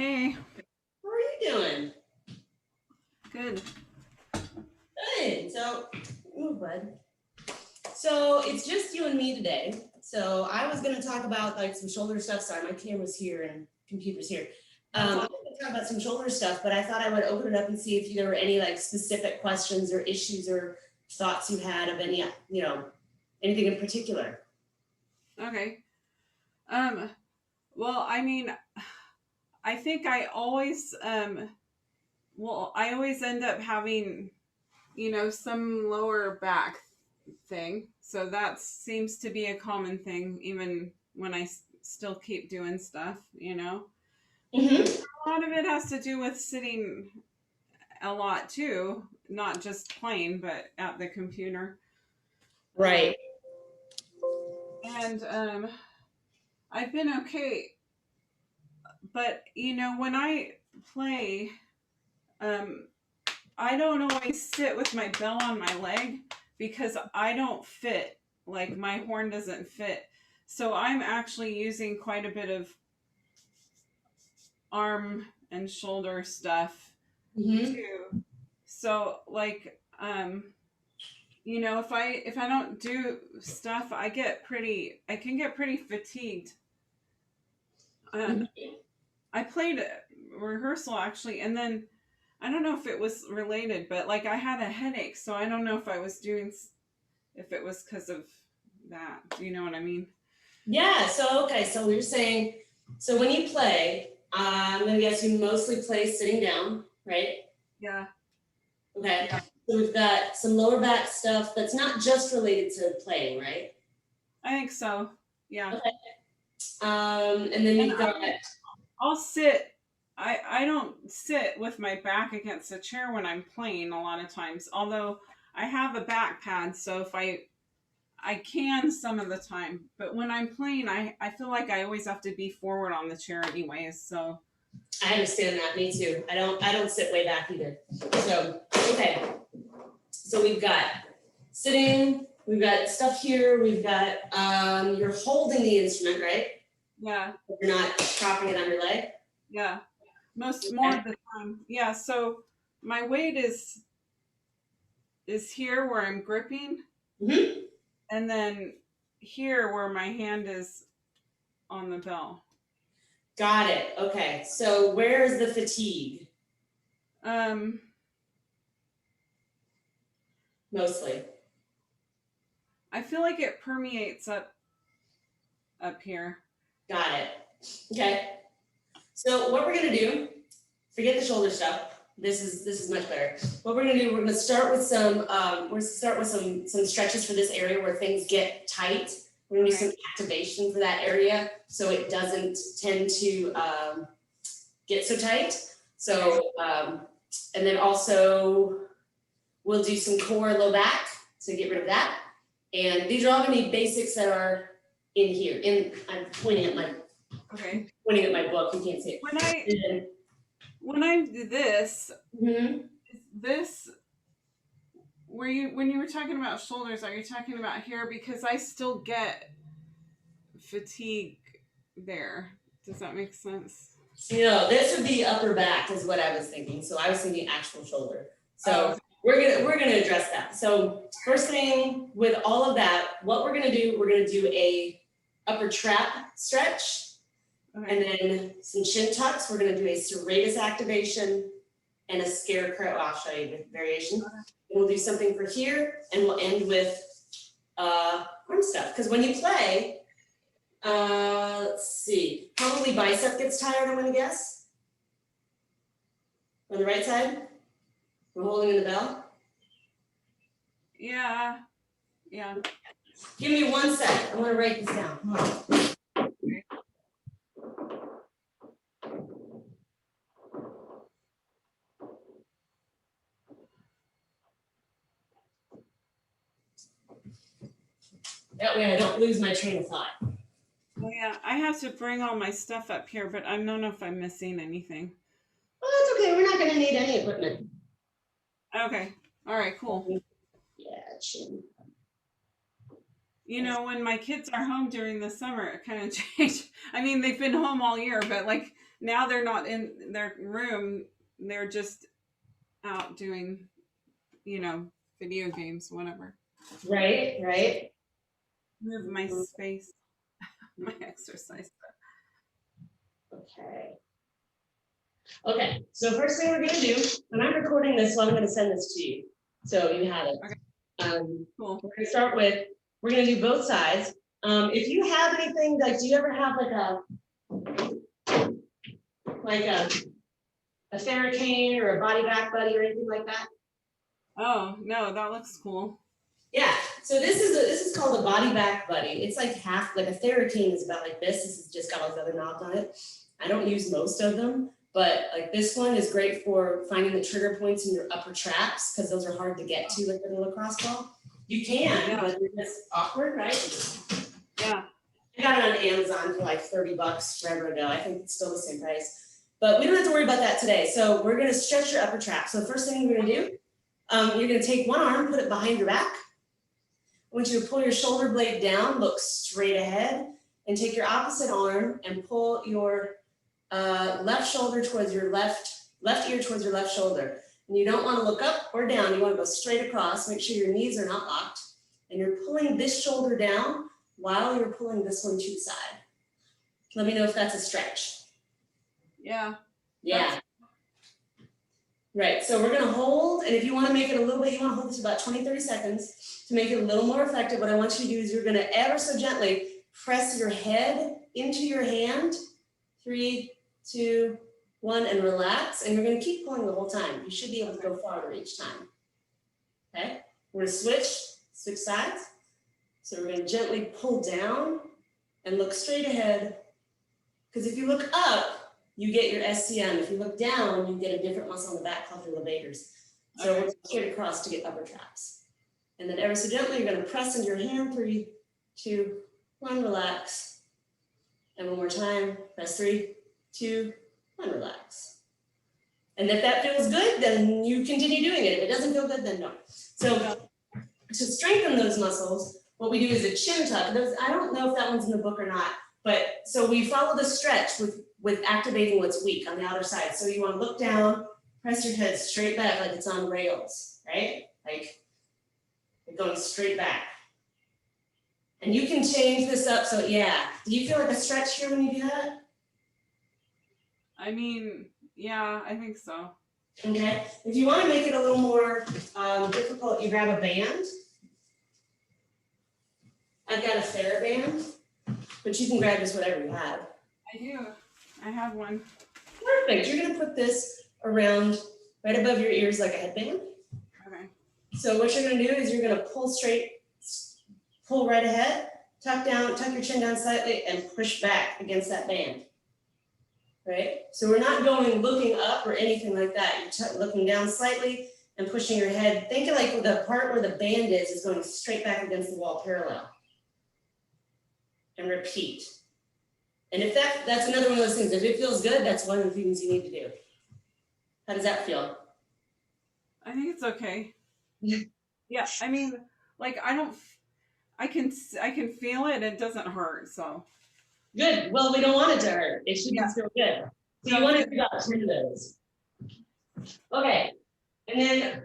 Hey, How are you doing? good. Good. Oh, bud. So it's just you and me today. So I was going to talk about like some shoulder stuff. Sorry, my camera's here and computer's here. I was going to talk about some shoulder stuff, but I thought I would open it up and see if there were any like specific questions or issues or thoughts you had of any, anything in particular. Okay. Um, well, I mean, I think I always end up having, some lower back thing. So that seems to be a common thing, even when still keep doing stuff. Mm-hmm. A lot of it has to do with sitting a lot too, not just playing, but at the computer. Um, Right. and I've been okay, but when I play, um, I don't always sit with my bell on my leg because I don't fit. Like my horn doesn't fit. So I'm actually using quite a bit of arm and shoulder stuff Mm-hmm. too. So like if I don't do stuff, I can get pretty fatigued. And I played a rehearsal actually, and then I don't know if it was related, but like I had a headache, so I don't know if it was because of that. Do you know what I mean? Yeah. So okay. So you're saying so when you play, I'm gonna guess you mostly play sitting down, right? Yeah, Okay. yeah, So we've got some lower back stuff that's not just related to playing, right? I think so. Yeah, Okay. And then and you've got I'll sit. I don't sit with my back against a chair when I'm playing a lot of times. Although I have a back pad, so if I can some of the time, but when I'm playing, I feel like I always have to be forward on the chair anyways. So I understand that, me too. I don't sit way back either. So okay. So we've got sitting, we've got stuff here, we've got you're holding the instrument, right? yeah, You're not propping it on your leg. yeah, more Okay. of the time, yeah. So my weight is here where I'm gripping, Mm-hmm. and then here where my hand is on the bell. Got it. Okay. So where's the fatigue? Um, Mostly. I feel like it permeates up here. Got it. Okay. So what we're gonna do, forget the shoulder stuff. This is much better. What we're gonna do, we're gonna start with some stretches for this area where things get tight. We're gonna do Okay. some activation for that area so it doesn't tend to get so tight. Okay. So and then also we'll do some core low back to get rid of that. And these are all gonna be basics that are in here. I'm Okay. pointing at my book. You can't see When I it. when I do this, Mm-hmm. this when you were talking about shoulders, are you talking about here? Because I still get fatigue there. Does that make sense? No, this would be upper back is what I was thinking. So I was thinking actual shoulder. Oh, So we're gonna address that. So first thing with all of that, what we're gonna do a upper trap stretch and okay. then some chin tucks. We're gonna do a serratus activation and a scarecrow. I'll show you the variation. And we'll do something for here and we'll end with arm stuff. Because when you play, let's see. Probably bicep gets tired, I'm gonna guess. On the right side, we're holding in the bell. Yeah. Yeah. Give me 1 second. I'm gonna write this down. That way I don't lose my train of thought. Oh yeah. I have to bring all my stuff up here, but I don't know if I'm missing anything. Well, that's okay. We're not gonna need any equipment. Okay. All right. Cool. Yeah, chin. When my kids are home during the summer, it kind of changed. I mean, they've been home all year, but like now they're not in their room. They're just out doing, video games, whatever. Right, right. Move my space, my exercise. Okay. Okay, so first thing we're gonna do, and I'm recording this, so I'm gonna send this to you, so you have it. Okay. We're Cool. gonna start with, we're gonna do both sides. If you have anything, like, do you ever have like a Theracane or a body back buddy or anything like that? Oh no, that looks cool. Yeah, so this is called a body back buddy. It's like half, like a Theracane is about like this. This has just got all these other knobs on it. I don't use most of them, but like this one is great for finding the trigger points in your upper traps because those are hard to get to like with a lacrosse ball. You can, but it's awkward, right? Yeah. I got it on Amazon for like $30 forever ago. I think it's still the same price, but we don't have to worry about that today. So we're gonna stretch your upper trap. So the first thing we're gonna do, you're gonna take one arm, put it behind your back. I want you to pull your shoulder blade down, look straight ahead, and take your opposite arm and pull your left shoulder towards your left ear towards your left shoulder. And you don't want to look up or down. You want to go straight across. Make sure your knees are not locked. And you're pulling this shoulder down while you're pulling this one to the side. Let me know if that's a stretch. Yeah. Yeah. Right, so we're gonna hold, and if you wanna make it a little bit, you wanna hold this about 20, 30 seconds to make it a little more effective. What I want you to do is you're gonna ever so gently press your head into your hand. 3, 2, 1, and relax. And you're gonna keep pulling the whole time. You should be able to go farther each time. Okay, we're gonna switch sides. So we're gonna gently pull down and look straight ahead. Because if you look up, you get your SCM. If you look down, you get a different muscle in the back called your levators. So we're straight across to get upper traps. And then ever so gently, you're gonna press into your hand. 3, 2, 1, relax. And one more time, press 3, 2, 1, relax. And if that feels good, then you continue doing it. If it doesn't feel good, then don't. So to strengthen those muscles, what we do is a chin tuck. I don't know if that one's in the book or not, but so we follow the stretch with activating what's weak on the outer side. So you want to look down, press your head straight back like it's on rails, right? Like you're going straight back. And you can change this up. So yeah, do you feel like a stretch here when you do that? I mean, yeah, I think so. Okay. If you want to make it a little more difficult, you grab a band. I've got a TheraBand, but you can grab just whatever you have. I do. I have one. Perfect. You're going to put this around right above your ears like a headband. Okay. So what you're going to do is you're going to pull straight, pull right ahead, tuck your chin down slightly, and push back against that band. Right? So we're not going looking up or anything like that. You're looking down slightly and pushing your head. Think of like the part where the band is going straight back against the wall parallel. And repeat. And if that's another one of those things, if it feels good, that's one of the things you need to do. How does that feel? I think it's okay. Yeah, I mean, like I can feel it. It doesn't hurt, so. Good. Well, we don't want it to hurt. It should feel good. So you want to do about 10 of those. Okay. And then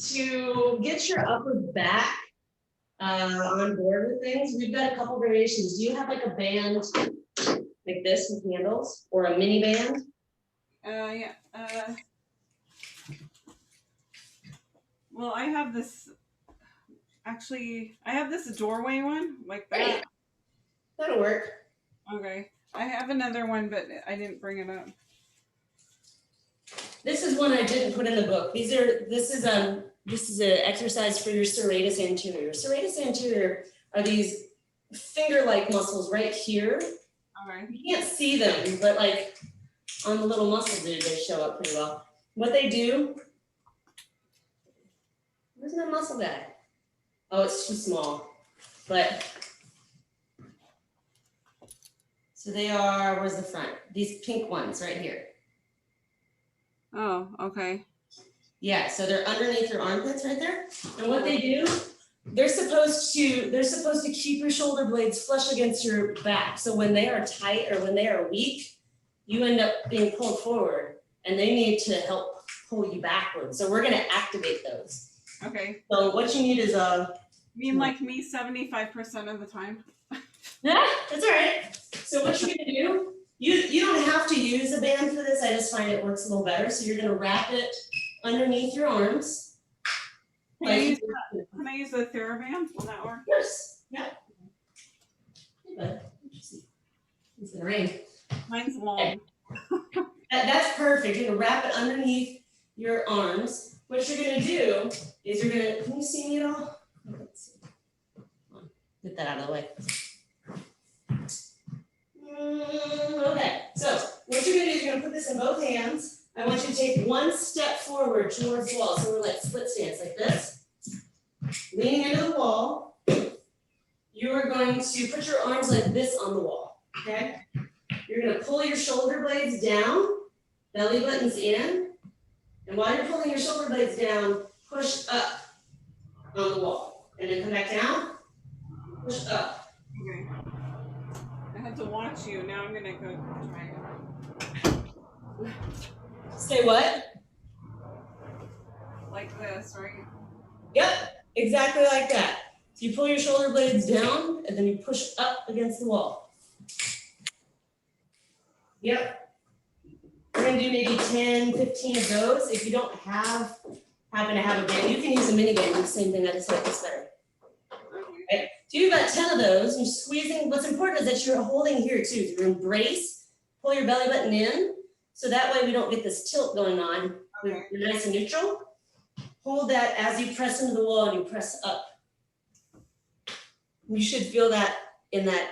to get your upper back on board with things, we've got a couple variations. Do you have like a band like this with handles or a mini band? Yeah. Well, I have this. Actually, I have this doorway one like that. Right. That'll work. Okay. I have another one, but I didn't bring it up. This is one I didn't put in the book. This is an exercise for your serratus anterior. Serratus anterior are these finger-like muscles right here. Okay. You can't see them, but like on the little muscle dude, they show up pretty well. What they do, where's my muscle guy? Oh, it's too small, but so they are, where's the front? These pink ones right here. Oh, okay. Yeah, so they're underneath your armpits right there. And what they do, they're supposed to keep your shoulder blades flush against your back. So when they are tight or when they are weak, you end up being pulled forward and they need to help pull you backwards. So we're gonna activate those. Okay. So what you need is You mean like me 75% of the time? Yeah, that's all right. So what you're gonna do, you don't have to use a band for this. I just find it works a little better. So you're gonna wrap it underneath your arms. Can I use the TheraBand? Will that work? Yes. Yeah. Hey, bud. It's gonna rain. Mine's long. Okay. That's perfect. You're gonna wrap it underneath your arms. What you're gonna do is you're gonna, can you see me at all? Let's see. Get that out of the way. Okay, so what you're gonna do is you're gonna put this in both hands. I want you to take one step forward towards the wall. So we're like split stance like this. Leaning into the wall. You are going to put your arms like this on the wall, okay? You're gonna pull your shoulder blades down, belly buttons in, and while you're pulling your shoulder blades down, push up on the wall. And then come back down, push up. Okay. I had to watch you. Now I'm gonna go try it. Say what? Like this, right? Yep, exactly like that. So you pull your shoulder blades down and then you push up against the wall. Yep. We're gonna do maybe 10, 15 of those. If you don't happen to have a band, you can use a mini band, do the same thing. I just like this better. Okay. So you do about 10 of those, you're squeezing. What's important is that you're holding here too. You're embrace, pull your belly button in, so that way we don't get this tilt going on. Okay. You're nice and neutral. Hold that as you press into the wall and you press up. You should feel that in that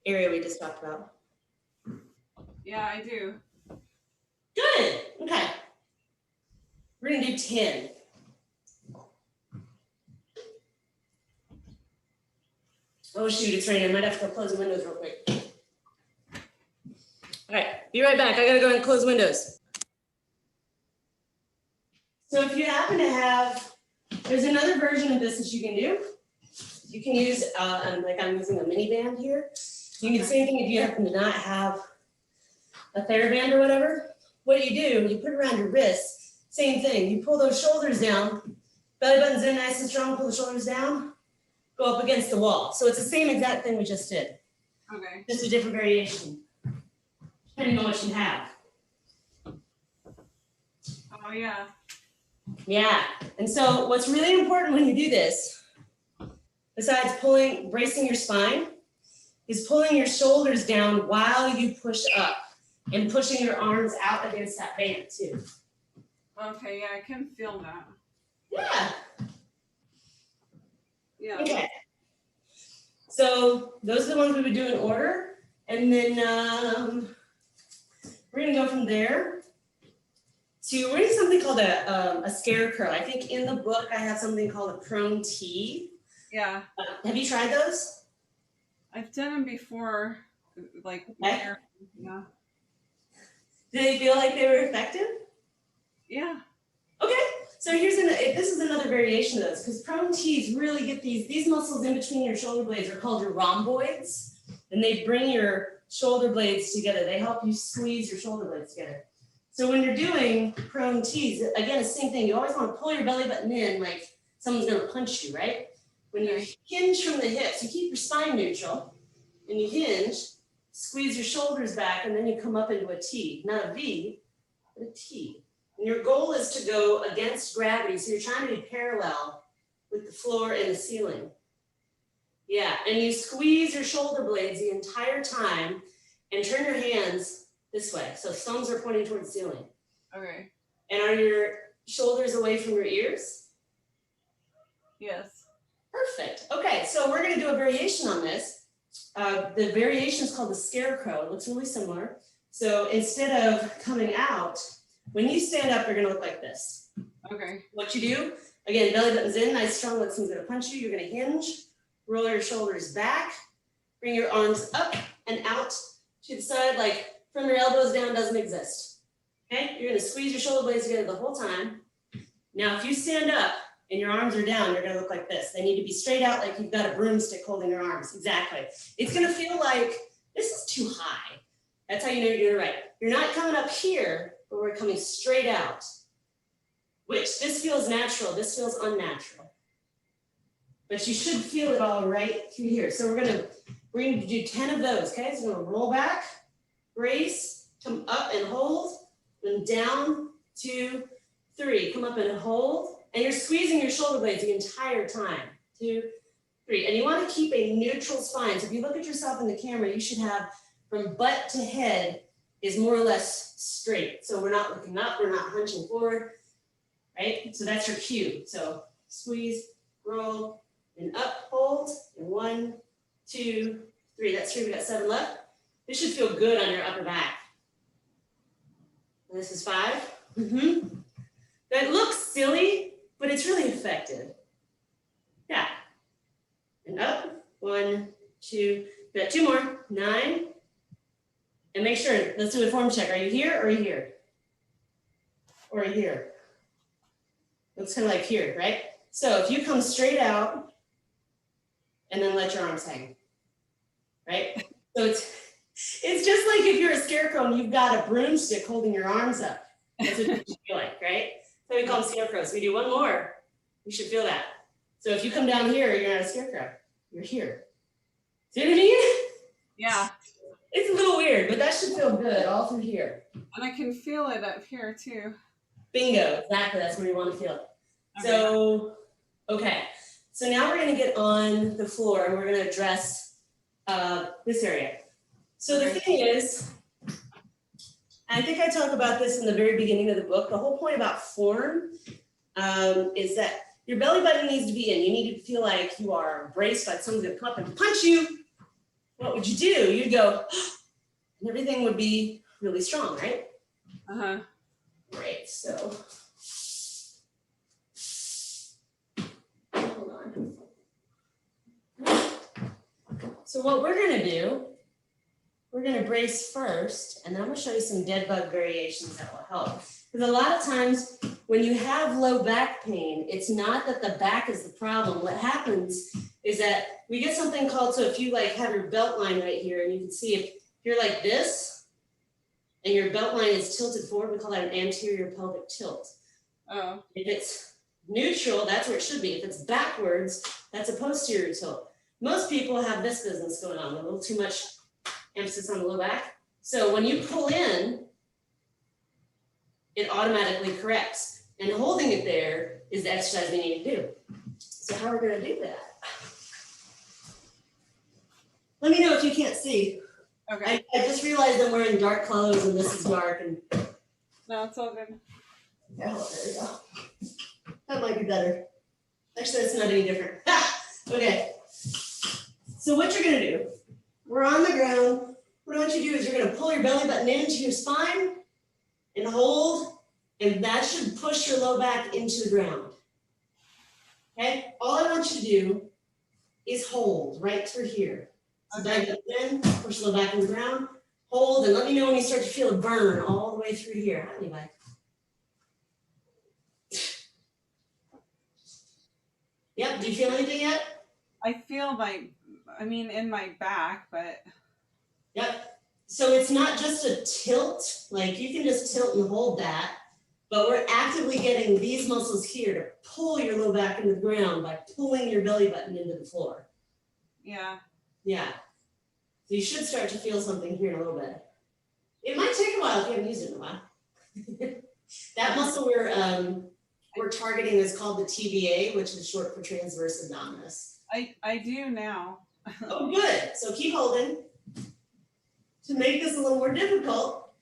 area we just talked about. Yeah, I do. Good, okay. We're gonna do 10. Oh shoot, it's raining. I might have to go close the windows real quick. All right, be right back. I gotta go and close windows. So if you happen to have, there's another version of this that you can do. You can use, like I'm using a mini band here. You can do the same thing if you happen to not have a TheraBand or whatever. What you do, you put it around your wrist, same thing. You pull those shoulders down, belly button's in nice and strong, pull the shoulders down, go up against the wall. So it's the same exact thing we just did. Okay. Just a different variation, depending on what you have. Oh yeah. Yeah, and so what's really important when you do this, besides bracing your spine, is pulling your shoulders down while you push up and pushing your arms out against that band too. Okay, yeah, I can feel that. Yeah. Yeah. Okay. So those are the ones we would do in order, and then we're gonna go from there to we're doing something called a scarecrow. I think in the book I have something called a prone T. Yeah. Have you tried those? I've done them before, like Okay. yeah. Did they feel like they were effective? Yeah. Okay, so this is another variation of those, because prone T's really get these muscles in between your shoulder blades are called your rhomboids, and they bring your shoulder blades together. They help you squeeze your shoulder blades together. So when you're doing prone T's, again, it's the same thing. You always want to pull your belly button in like someone's gonna punch you, right? When you hinge from the hips, you keep your spine neutral, and you hinge, squeeze your shoulders back, and then you come up into a T, not a V, but a T. And your goal is to go against gravity, so you're trying to be parallel with the floor and the ceiling. Yeah, and you squeeze your shoulder blades the entire time and turn your hands this way. So thumbs are pointing towards the ceiling. Okay. And are your shoulders away from your ears? Yes. Perfect. Okay, so we're gonna do a variation on this. The variation is called the scarecrow. It looks really similar. So instead of coming out, when you stand up, you're gonna look like this. Okay. What you do, again, belly button's in, nice strong, like someone's gonna punch you. You're gonna hinge, roll your shoulders back, bring your arms up and out to the side, like from your elbows down doesn't exist. Okay, you're gonna squeeze your shoulder blades together the whole time. Now, if you stand up and your arms are down, you're gonna look like this. They need to be straight out like you've got a broomstick holding your arms, exactly. It's gonna feel like this is too high. That's how you know you're doing it right. You're not coming up here, but we're coming straight out. Which, this feels natural, this feels unnatural. But you should feel it all right through here. So we're gonna do 10 of those, okay? So we're gonna roll back, brace, come up and hold, then down, 2, 3. Come up and hold, and you're squeezing your shoulder blades the entire time. 2, 3. And you wanna keep a neutral spine. So if you look at yourself in the camera, you should have from butt to head is more or less straight. So we're not looking up, we're not hunching forward, right? So that's your cue. So squeeze, roll, and up, hold, and 1, 2, 3. That's 3, we got 7 left. This should feel good on your upper back. And this is 5. That looks silly, but it's really effective. Yeah. And up, 1, 2, we got 2 more, 9. And make sure, let's do a form check. Are you here or are you here? Or are you here? Looks kind of like here, right? So if you come straight out and then let your arms hang, right? So it's just like if you're a scarecrow and you've got a broomstick holding your arms up. That's what you feel like, right? So we call them scarecrows. We do one more, you should feel that. So if you come down here, you're not a scarecrow, you're here. See what I mean? Yeah. It's a little weird, but that should feel good all through here. And I can feel it up here too. Bingo, exactly, that's where you want to feel it. Okay. So, okay, so now we're gonna get on the floor and we're gonna address this area. So the thing is, I think I talk about this in the very beginning of the book, the whole point about form is that your belly button needs to be in. You need to feel like you are braced, like someone's gonna come up and punch you. What would you do? You'd go, and everything would be really strong, right? Uh-huh. Great, so. Hold on. So what we're gonna do, we're gonna brace first, and then I'm gonna show you some dead bug variations that will help. Because a lot of times when you have low back pain, it's not that the back is the problem. What happens is that we get something called, so if you like have your belt line right here, and you can see if you're like this, and your belt line is tilted forward, we call that an anterior pelvic tilt. Oh. If it's neutral, that's where it should be. If it's backwards, that's a posterior tilt. Most people have this business going on, a little too much emphasis on the low back. So when you pull in, it automatically corrects. And holding it there is the exercise we need to do. So how are we gonna do that? Let me know if you can't see. Okay. I just realized I'm wearing dark clothes and this is dark and. No, it's all good. Yeah, well, there we go. That might be better. Actually, that's not any different. Okay. So what you're gonna do, we're on the ground. What I want you to do is you're gonna pull your belly button into your spine and hold, and that should push your low back into the ground. Okay? All I want you to do is hold right through here. So Okay. dive in, push the low back in the ground, hold, and let me know when you start to feel a burn all the way through here. Anyway. Yep, do you feel anything yet? I feel in my back, but. Yep. So it's not just a tilt, like you can just tilt and hold that, but we're actively getting these muscles here to pull your low back into the ground by pulling your belly button into the floor. Yeah. Yeah. So you should start to feel something here in a little bit. It might take a while if you haven't used it in a while. That muscle we're targeting is called the TBA, which is short for transverse abdominis. I do now. Oh, good. So keep holding. To make this a little more difficult,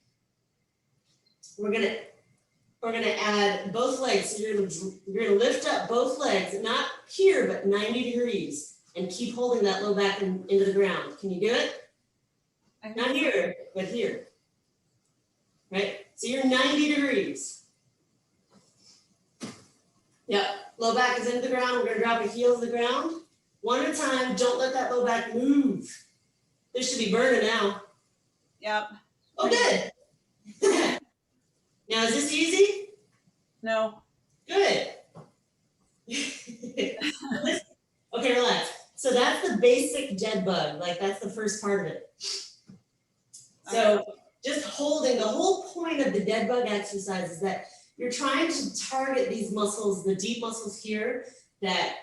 we're gonna add both legs. So you're gonna lift up both legs, not here, but 90 degrees, and keep holding that low back into the ground. Can you do it? Not here, but here. Right? So you're 90 degrees. Yep. Low back is into the ground. We're gonna drop your heels to the ground. One at a time. Don't let that low back move. This should be burning now. Yep. Oh, good. Now, is this easy? No. Good. Okay, relax. So that's the basic dead bug. Like that's the first part of it. So just holding, the whole point of the dead bug exercise is that you're trying to target these muscles, the deep muscles here that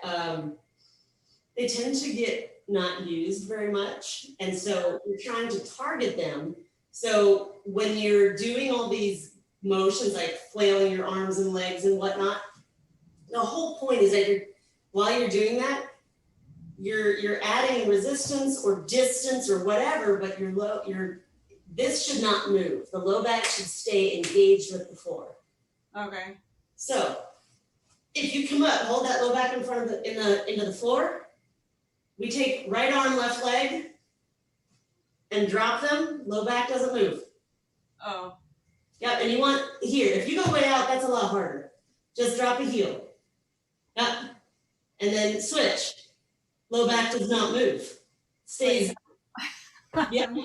they tend to get not used very much. And so you're trying to target them. So when you're doing all these motions like flailing your arms and legs and whatnot, the whole point is that while you're doing that, you're adding resistance or distance or whatever, but this should not move. The low back should stay engaged with the floor. Okay. So if you come up, hold that low back in front of into the floor. We take right arm, left leg, and drop them. Low back doesn't move. Oh. Yep, and you want here. If you go way out, that's a lot harder. Just drop a heel. Yep, and then switch. Low back does not move. Stays. Yep.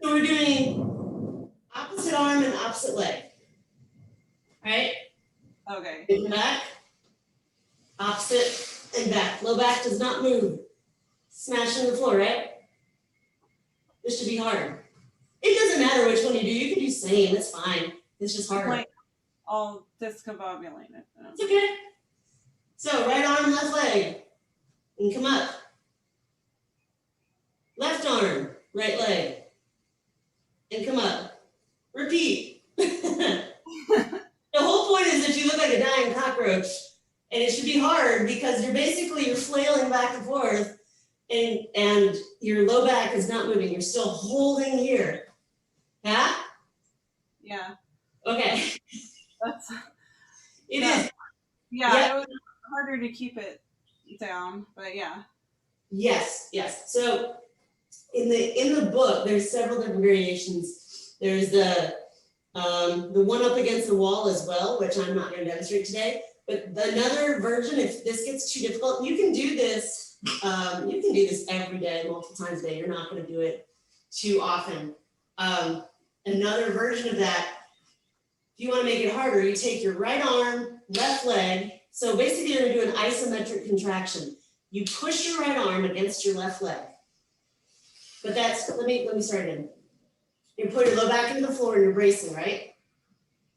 So we're doing opposite arm and opposite leg. Right? Okay. And back, opposite and back. Low back does not move. Smash in the floor, right? This should be hard. It doesn't matter which one you do. You can do same. It's fine. It's just hard. Like, I'll discombobulate it. It's okay. So right arm, left leg, and come up. Left arm, right leg, and come up. Repeat. The whole point is that you look like a dying cockroach, and it should be hard because you're flailing back and forth, and your low back is not moving. You're still holding here. Yeah? Yeah. Okay. That's It is. Yeah, it was harder to keep it down, but yeah. Yes. So in the book, there's several different variations. There's the one up against the wall as well, which I'm not going to demonstrate today. But another version, if this gets too difficult, you can do this. You can do this every day, multiple times a day. You're not going to do it too often. Another version of that, if you want to make it harder, you take your right arm, left leg. So basically, you're going to do an isometric contraction. You push your right arm against your left leg. But that's, let me start again. You put your low back into the floor and you're bracing, right?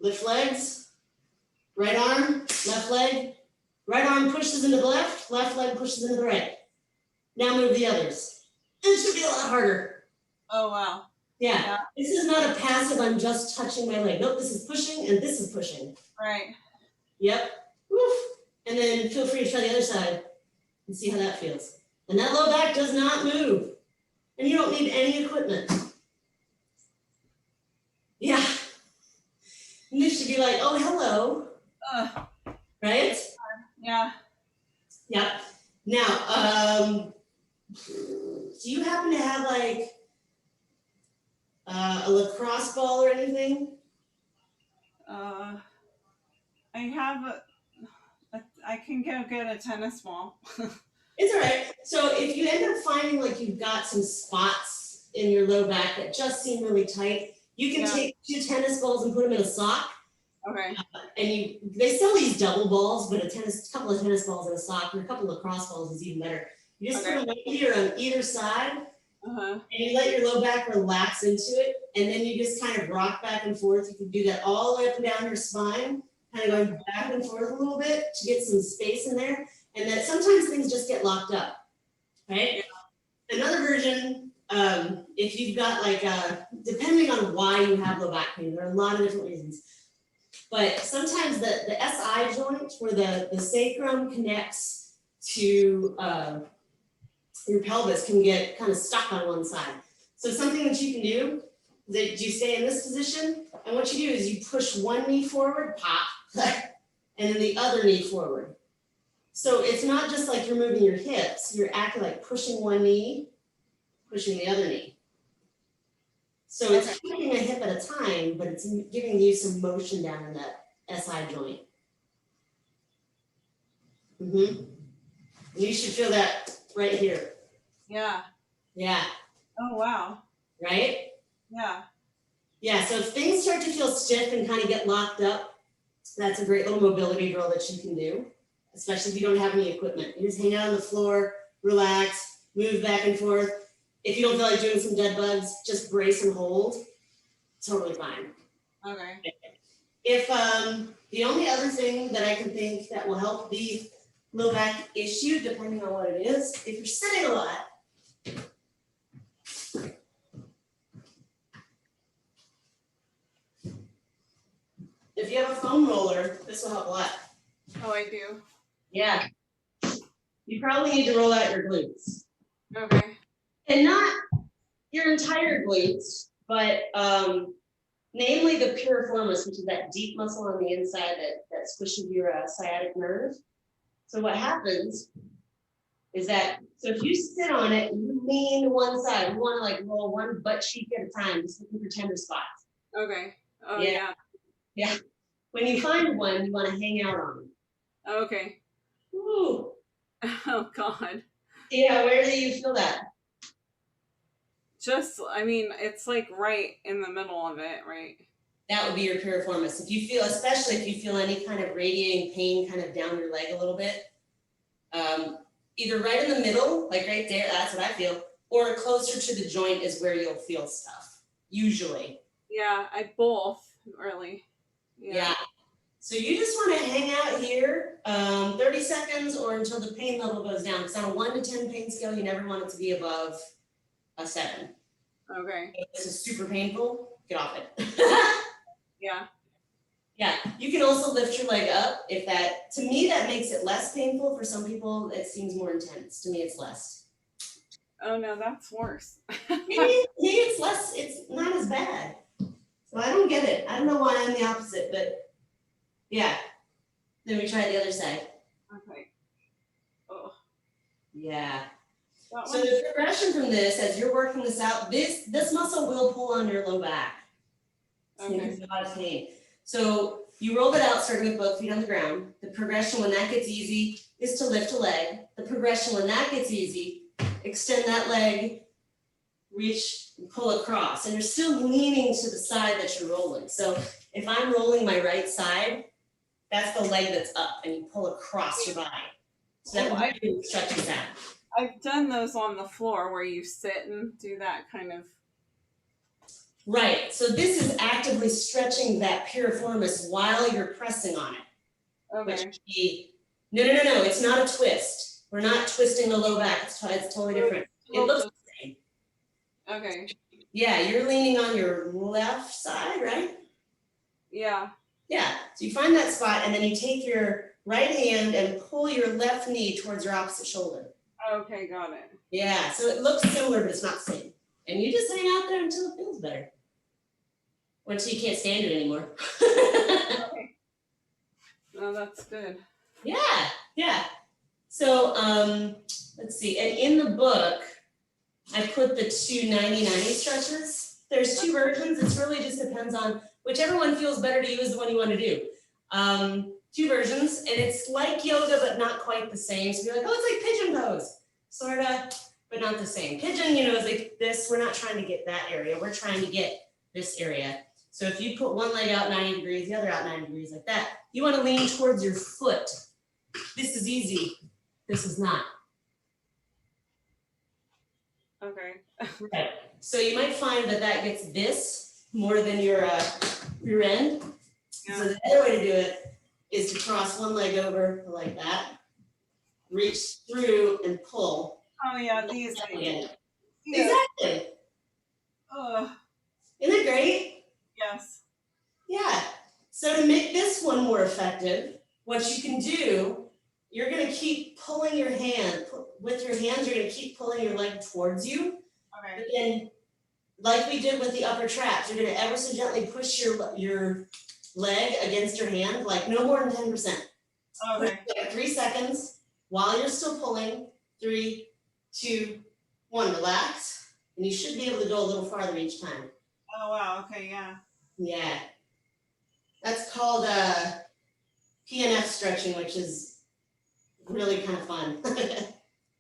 Lift legs, right arm, left leg. Right arm pushes into the left leg pushes into the right. Now move the others. It should be a lot harder. Oh, wow. Yeah. This is not a passive, I'm just touching my leg. Nope, this is pushing and this is pushing. Right. Yep. Woof. And then feel free to try the other side and see how that feels. And that low back does not move. And you don't need any equipment. Yeah. And this should be like, oh, hello. Right? Yeah. Yep. Now, do you happen to have like a lacrosse ball or anything? I have I can go get a tennis ball. It's all right. So if you end up finding like you've got some spots in your low back that just seem really tight, you can take 2 tennis balls and put them in a sock. Okay. And they sell these double balls, but a couple of tennis balls in a sock or a couple of lacrosse balls is even better. You just put them here on either side, and you let your low back relax into it, and then you just kind of rock back and forth. You can do that all the way up and down your spine, kind of going back and forth a little bit to get some space in there. And that sometimes things just get locked up, right? Another version, if you've got like, depending on why you have low back pain, there are a lot of different reasons. But sometimes the SI joint, where the sacrum connects to your pelvis, can get kind of stuck on one side. So something that you can do is that you stay in this position, and what you do is you push one knee forward, pop, and then the other knee forward. So it's not just like you're moving your hips, you're acting like pushing one knee, pushing the other knee. So it's keeping a hip at a time, but it's giving you some motion down in that SI joint. Mm-hmm. You should feel that right here. Yeah. Yeah. Oh, wow. Right? Yeah. Yeah, so if things start to feel stiff and kind of get locked up, that's a great little mobility drill that you can do, especially if you don't have any equipment. You just hang out on the floor, relax, move back and forth. If you don't feel like doing some dead bugs, just brace and hold. Totally fine. Okay. If the only other thing that I can think that will help the low back issue, depending on what it is, if you're sitting a lot, if you have a foam roller, this will help a lot. Oh, I do. Yeah. You probably need to roll out your glutes. Okay. And not your entire glutes, but namely the piriformis, which is that deep muscle on the inside that squishes your sciatic nerve. So what happens is that, so if you sit on it and you lean to one side, you want to like roll one butt cheek at a time, just looking for tender spots. Okay. Oh, Yeah. Yeah. When you find one, you want to hang out on it. Okay. Ooh. Oh, God. Yeah, where do you feel that? Just, I mean, it's like right in the middle of it, right? That would be your piriformis. If you feel, especially if you feel any kind of radiating pain kind of down your leg a little bit, either right in the middle, like right there, that's what I feel, or closer to the joint is where you'll feel stuff, usually. Yeah, I both, really. Yeah. So you just want to hang out here 30 seconds or until the pain level goes down. Because on a 1 to 10 pain scale, you never want it to be above a 7. Okay. If this is super painful, get off it. Yeah. Yeah, you can also lift your leg up if that, to me, that makes it less painful. For some people, it seems more intense. To me, it's less. Oh, no, that's worse. Maybe it's less, it's not as bad. So I don't get it. I don't know why I'm the opposite, but yeah. Then we try the other side. Okay. Oh. Yeah. That So one? the progression from this, as you're working this out, this muscle will pull on your low back. So you can feel a lot of pain. So you roll it out, starting with both feet on the ground. The progression when that gets easy is to lift a leg. The progression when that gets easy, extend that leg, reach, and pull across. And you're still leaning to the side that you're rolling. So if I'm rolling my right side, that's the leg that's up, and you pull across your body. So that really stretches out. I've done those on the floor where you sit and do that kind of. Right. So this is actively stretching that piriformis while you're pressing on it. Okay. Which would be, no. It's not a twist. We're not twisting the low back. It's totally different. It looks the same. Okay. Yeah, you're leaning on your left side, right? Yeah. Yeah. So you find that spot, and then you take your right hand and pull your left knee towards your opposite shoulder. Okay, got it. Yeah. So it looks similar, but it's not the same. And you just hang out there until it feels better. Or until you can't stand it anymore. Okay. Oh, that's good. Yeah. So let's see. And in the book, I put the 2 90-90 stretches. There's 2 versions. It really just depends on whichever one feels better to you is the one you want to do. 2 versions, and it's like yoga, but not quite the same. So you're like, oh, it's like pigeon pose, sort of, but not the same. Pigeon, is like this. We're not trying to get that area. We're trying to get this area. So if you put one leg out 90 degrees, the other out 90 degrees like that, you want to lean towards your foot. This is easy. This is not. Okay. Right. So you might find that gets this more than your rear end. Yeah. So the other way to do it is to cross one leg over like that, reach through and pull. Oh yeah, these things. Exactly. Isn't it great? Yes. Yeah. So to make this one more effective, what you can do, you're going to keep pulling your hand. With your hands, you're going to keep pulling your leg towards you. Okay. But then, like we did with the upper traps, you're going to ever so gently push your leg against your hand, like no more than 10%. Okay. Like 3 seconds while you're still pulling. 3, 2, 1, relax. And you should be able to go a little farther each time. Oh, wow. Okay, yeah. Yeah. That's called PNF stretching, which is really kind of fun.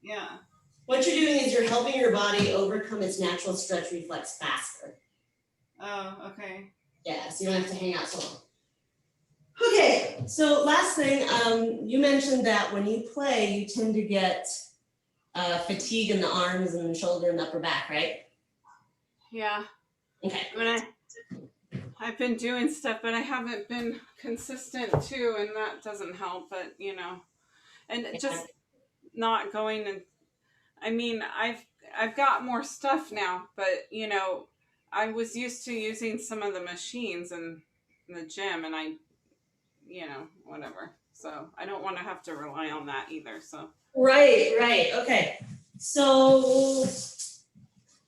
Yeah. What you're doing is you're helping your body overcome its natural stretch reflex faster. Oh, okay. Yeah, so you don't have to hang out so long. Okay, so last thing, you mentioned that when you play, you tend to get fatigue in the arms and the shoulder and the upper back, right? Yeah. Okay. I mean, I've been doing stuff, but I haven't been consistent too, and that doesn't help. But and just not going and I mean, I've got more stuff now, but I was used to using some of the machines in the gym, and whatever. So I don't want to have to rely on that either. So Right. Okay. So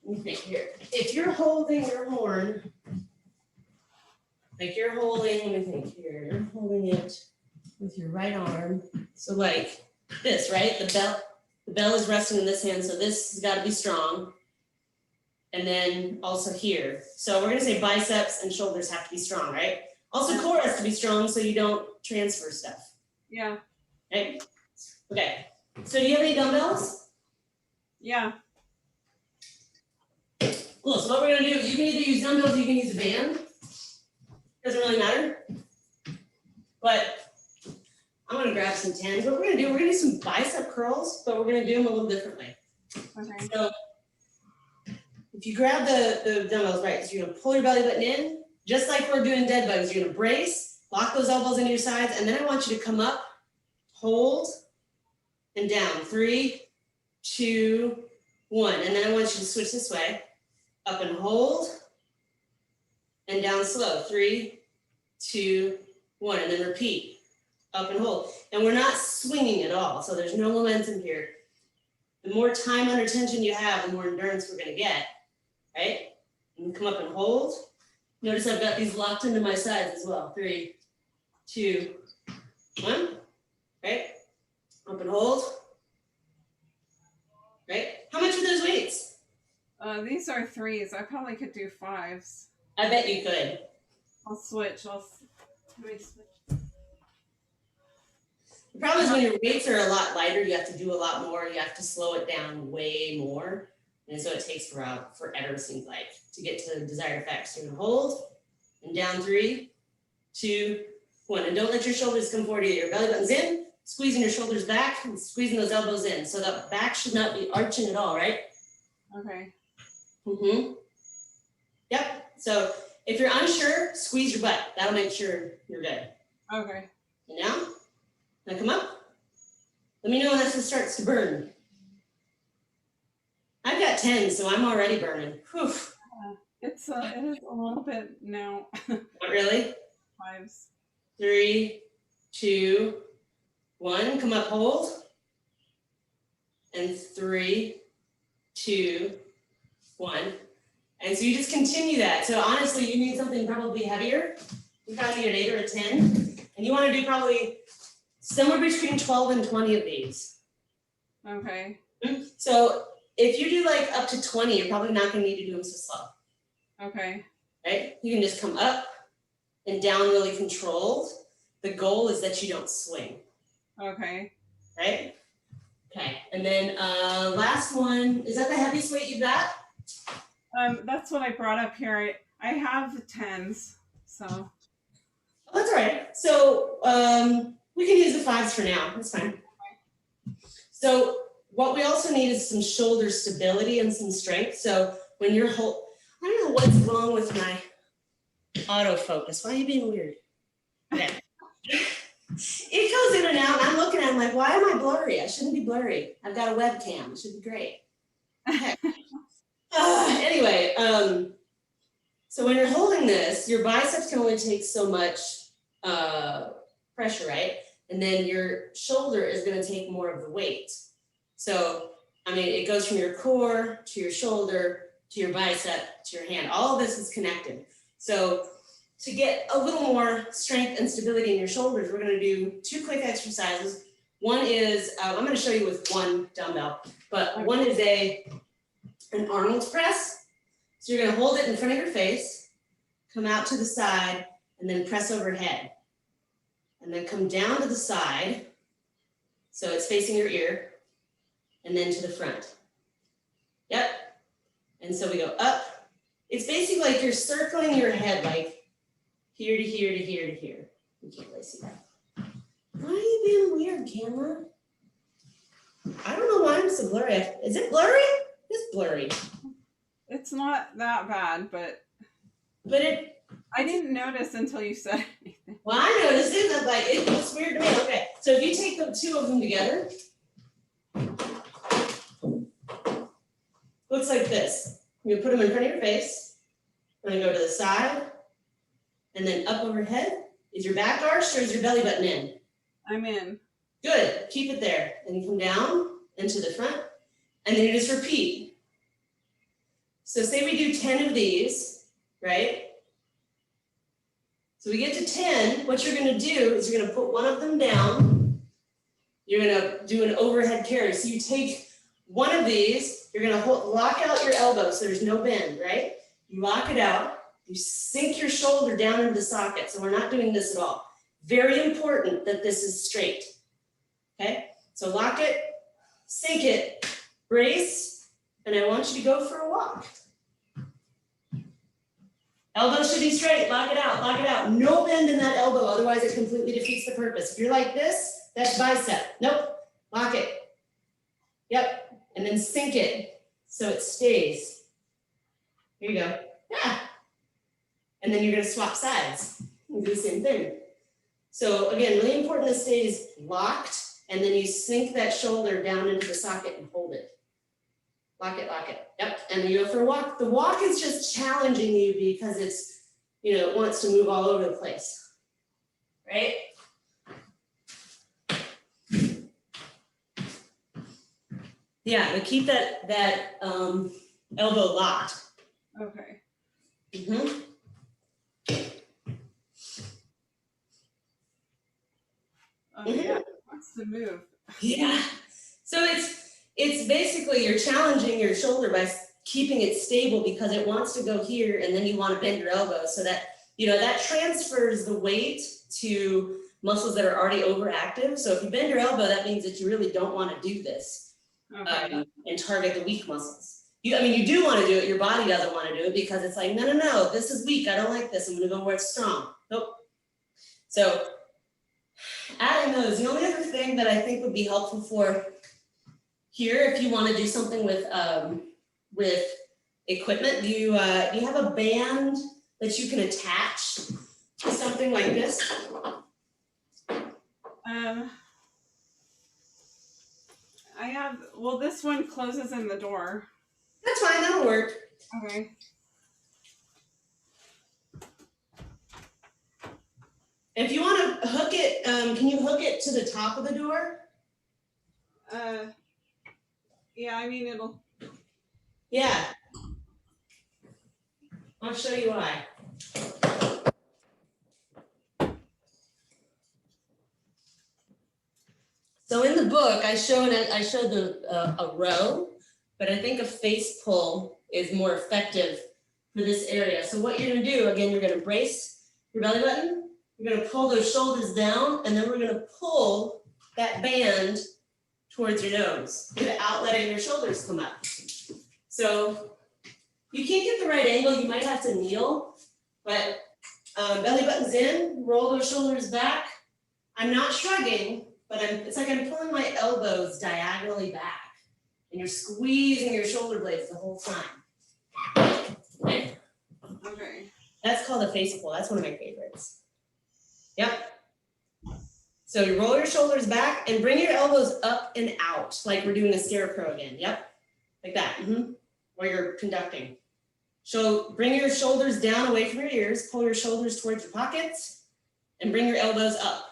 let me think here. If you're holding your horn, like you're holding, let me think here. You're holding it with your right arm. So like this, right? The bell is resting in this hand, so this has got to be strong. And then also here. So we're gonna say biceps and shoulders have to be strong, right? Also core has to be strong so you don't transfer stuff. yeah. Right? Okay. So do you have any dumbbells? Yeah. Cool. So what we're gonna do, you can either use dumbbells or you can use a band. Doesn't really matter. But I'm gonna grab some tens. What we're gonna do some bicep curls, but we're gonna do them a little differently. Okay. So if you grab the dumbbells, right, so you're gonna pull your belly button in, just like we're doing dead bugs. You're gonna brace, lock those elbows into your sides, and then I want you to come up, hold, and down. 3, 2, 1. And then I want you to switch this way. Up and hold, and down slow. 3, 2, 1. And then repeat. Up and hold. And we're not swinging at all, so there's no momentum here. The more time under tension you have, the more endurance we're gonna get, right? And come up and hold. Notice I've got these locked into my sides as well. 3, 2, 1, right? Up and hold, right? How much are those weights? These are 3s. I probably could do 5s. I bet you could. I'll switch. Let me switch. The problem is when your weights are a lot lighter, you have to do a lot more. You have to slow it down way more. And so it takes forever, it seems like, to get to the desired effects. So you're gonna hold and down 3, 2, 1. And don't let your shoulders come forward either. Your belly button's in, squeezing your shoulders back and squeezing those elbows in. So the back should not be arching at all, right? Okay. Yep. So if you're unsure, squeeze your butt. That'll make sure you're good. Okay. And now come up. Let me know when this starts to burn. I've got 10, so I'm already burning. Whew. It is a little bit now. Not really. 5s. 3, 2, 1. Come up, hold. And 3, 2, 1. And so you just continue that. So honestly, you need something probably heavier. You probably need an 8 or a 10. And you want to do probably somewhere between 12 and 20 of these. Okay. So if you do like up to 20, you're probably not going to need to do them so slow. Okay. Right? You can just come up and down really controlled. The goal is that you don't swing. Okay. Right? Okay. And then last one, is that the heaviest weight you've got? That's what I brought up here. I have 10s, so. Oh, that's all right. So we can use the 5s for now. That's fine. So what we also need is some shoulder stability and some strength. So when you're I don't know what's wrong with my autofocus. Why are you being weird? Okay. It goes in and out, and I'm looking at it, I'm like, why am I blurry? I shouldn't be blurry. I've got a webcam. It should be great. Okay. Anyway, so when you're holding this, your biceps can only take so much pressure, right? And then your shoulder is going to take more of the weight. So, I mean, it goes from your core to your shoulder to your bicep to your hand. All of this is connected. So to get a little more strength and stability in your shoulders, we're going to do 2 quick exercises. One is, I'm going to show you with one dumbbell, but one is an Arnold press. So you're going to hold it in front of your face, come out to the side, and then press overhead. And then come down to the side, so it's facing your ear, and then to the front. Yep. And so we go up. It's basically like you're circling your head, like here to here to here to here. You can't really see that. Why are you being weird, camera? I don't know why I'm so blurry. Is it blurry? It's blurry. It's not that bad, but It, I didn't notice until you said anything. well, I noticed it. I'm like, it looks weird to me. Okay, so if you take the two of them together, looks like this. You put them in front of your face. I'm gonna go to the side, and then up overhead. Is your back arched or is your belly button in? I'm in. Good. Keep it there. Then you come down into the front, and then you just repeat. So say we do 10 of these, right? So we get to 10, what you're gonna do is you're gonna put one of them down. You're gonna do an overhead carry. So you take one of these, you're gonna lock out your elbow so there's no bend, right? You lock it out, you sink your shoulder down into the socket. So we're not doing this at all. Very important that this is straight, okay? So lock it, sink it, brace, and I want you to go for a walk. Elbow should be straight, lock it out, lock it out. No bend in that elbow, otherwise it completely defeats the purpose. If you're like this, that's bicep. Nope, lock it. Yep, and then sink it so it stays. Here you go. Yeah. And then you're gonna swap sides and do the same thing. So again, really important it stays locked, and then you sink that shoulder down into the socket and hold it. Lock it, lock it. Yep, and then you go for a walk. The walk is just challenging you because it's, it wants to move all over the place, right? Yeah, but keep that elbow locked. Okay. Mm-hmm. Oh yeah, it wants to move. Yeah. So it's basically you're challenging your shoulder by keeping it stable because it wants to go here, and then you want to bend your elbow so that that transfers the weight to muscles that are already overactive. So if you bend your elbow, that means that you really don't want to do this. Okay. And target the weak muscles. You do want to do it. Your body doesn't want to do it because it's like, no, this is weak. I don't like this. I'm going to go where it's strong. Nope. So adding those, the only other thing that I think would be helpful for here, if you want to do something with equipment, do you have a band that you can attach to something like this? I have, well, this one closes in the door. That's fine, that'll work. Okay. If you want to hook it, can you hook it to the top of the door? Yeah, I mean, it'll. Yeah. I'll show you why. So in the book, I showed a row, but I think a face pull is more effective for this area. So what you're gonna do, again, you're gonna brace your belly button, you're gonna pull those shoulders down, and then we're gonna pull that band towards your nose without letting your shoulders come up. So you can't get the right angle, you might have to kneel, but belly button's in, roll those shoulders back. I'm not shrugging, but it's like I'm pulling my elbows diagonally back, and you're squeezing your shoulder blades the whole time. Okay. Okay. That's called a face pull. That's one of my favorites. Yep. So you roll your shoulders back and bring your elbows up and out, like we're doing a scarecrow again. Yep. Like that. Mm-hmm. Or you're conducting. So bring your shoulders down away from your ears, pull your shoulders towards your pockets, and bring your elbows up.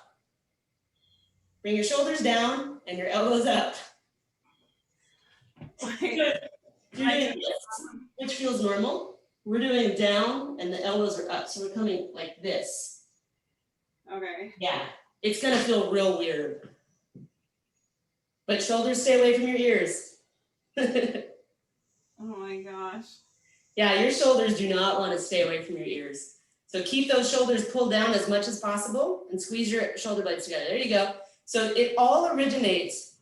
Bring your shoulders down and your elbows up. Good. You're doing this, which feels normal. We're doing down and the elbows are up. So we're coming like this. Okay. Yeah, it's gonna feel real weird. But shoulders stay away from your ears. Oh my gosh. Yeah, your shoulders do not want to stay away from your ears. So keep those shoulders pulled down as much as possible and squeeze your shoulder blades together. There you go. So it all originates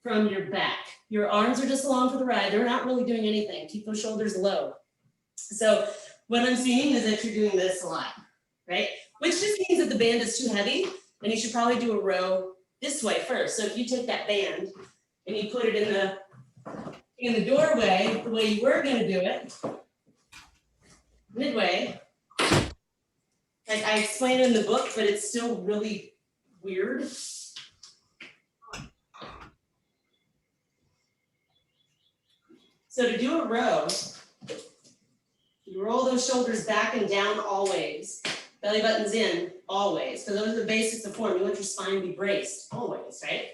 from your back. Your arms are just along for the ride. They're not really doing anything. Keep those shoulders low. So what I'm seeing is that you're doing this a lot, right? Which just means that the band is too heavy, and you should probably do a row this way first. So if you take that band and you put it in the doorway, the way you were gonna do it, midway. Like I explained in the book, but it's still really weird. So to do a row, you roll those shoulders back and down always. Belly button's in always, because those are the basics of form. You want your spine to be braced always, right?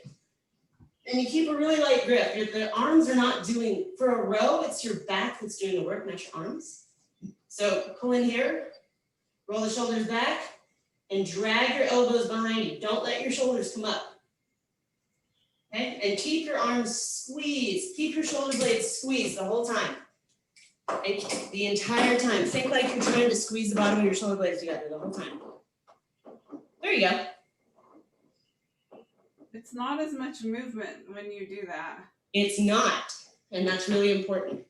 And you keep a really light grip. The arms are not doing, for a row, it's your back that's doing the work, not your arms. So pull in here, roll the shoulders back, and drag your elbows behind you. Don't let your shoulders come up. Okay? And keep your arms squeezed. Keep your shoulder blades squeezed the whole time. And the entire time. Think like you're trying to squeeze the bottom of your shoulder blades together the whole time. There you go. It's not as much movement when you do that. It's not. And that's really important.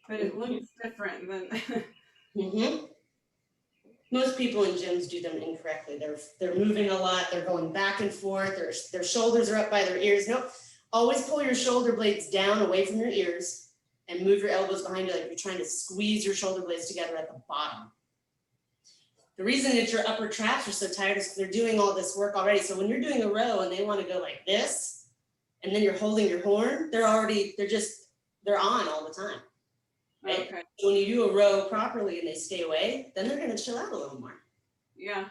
But it looks different than Mm-hmm. Most people in gyms do them incorrectly. They're moving a lot. They're going back and forth. Their shoulders are up by their ears. Nope. Always pull your shoulder blades down away from your ears and move your elbows behind you like you're trying to squeeze your shoulder blades together at the bottom. The reason that your upper traps are so tired is because they're doing all this work already. So when you're doing a row and they want to go like this, and then you're holding your horn, they're on all the time. Right? Okay. So when you do a row properly and they stay away, then they're going to chill out a little more. Yeah.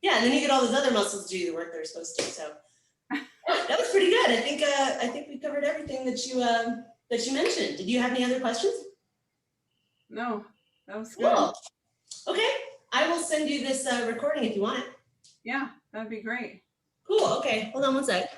Yeah, and then you get all those other muscles to do the work they're supposed to. So that was pretty good. I think we covered everything that you mentioned. Did you have any other questions? No, that was good. Cool. Okay, I will send you this recording if you want it. Yeah, that'd be great. Cool. Okay, hold on one sec.